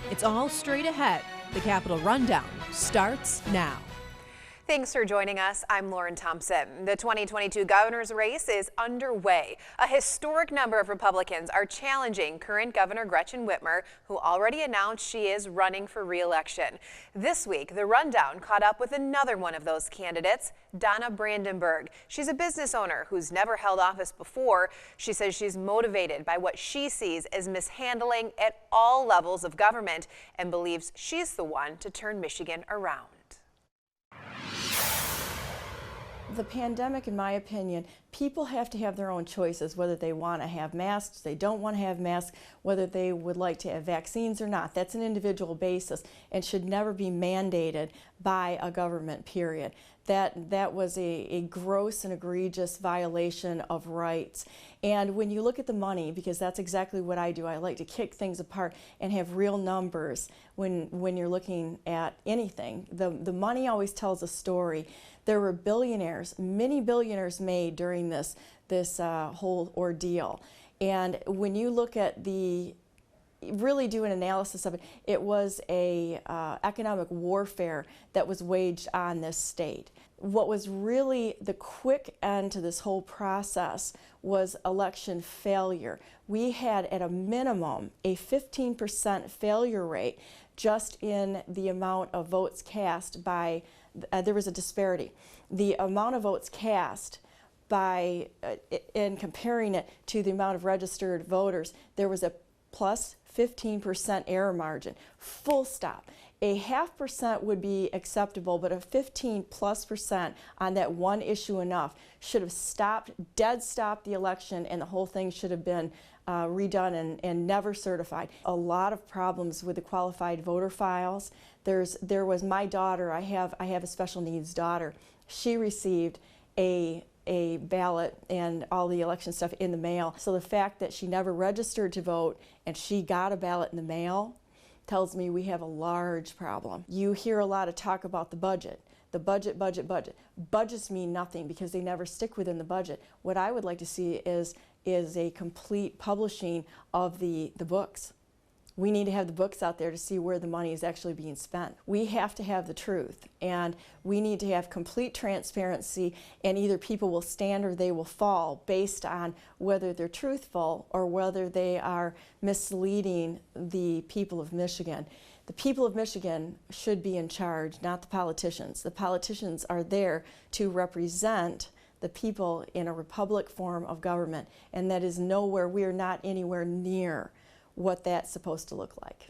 It's all straight ahead. The Capitol Rundown starts now. Thanks for joining us. I'm Lauren Thompson. The 2022 governor's race is underway. A historic number of Republicans are challenging current Governor Gretchen Whitmer, who already announced she is running for re-election. This week, the Rundown caught up with another one of those candidates, Donna Brandenburg. She's a business owner who's never held office before. She says she's motivated by what she sees as mishandling at all levels of government and believes she's the one to turn Michigan around. The pandemic, in my opinion, people have to have their own choices, whether they want to have masks, they don't want to have masks, whether they would like to have vaccines or not. That's an individual basis and should never be mandated by a government, period. That was a gross and egregious violation of rights. And when you look at the money, because that's exactly what I do, I like to kick things apart and have real numbers when you're looking at anything. The money always tells a story. There were billionaires, many billionaires made during this whole ordeal. And when you look at really do an analysis of it, it was a economic warfare that was waged on this state. What was really the quick end to this whole process was election failure. We had at a minimum a 15% failure rate just in the amount of votes cast by, there was a disparity. The amount of votes cast by, in comparing it to the amount of registered voters, there was a plus 15% error margin, full stop. A 0.5% would be acceptable, but a 15+% on that one issue enough should have dead stopped the election, and the whole thing should have been redone and never certified. A lot of problems with the qualified voter files. There was my daughter, I have a special needs daughter. She received a ballot and all the election stuff in the mail. So the fact that she never registered to vote and she got a ballot in the mail tells me we have a large problem. You hear a lot of talk about the budget. The budget. Budgets mean nothing because they never stick within the budget. What I would like to see is a complete publishing of the books. We need to have the books out there to see where the money is actually being spent. We have to have the truth, and we need to have complete transparency, and either people will stand or they will fall based on whether they're truthful or whether they are misleading the people of Michigan. The people of Michigan should be in charge, not the politicians. The politicians are there to represent the people in a republic form of government, and that is nowhere, we are not anywhere near what that's supposed to look like.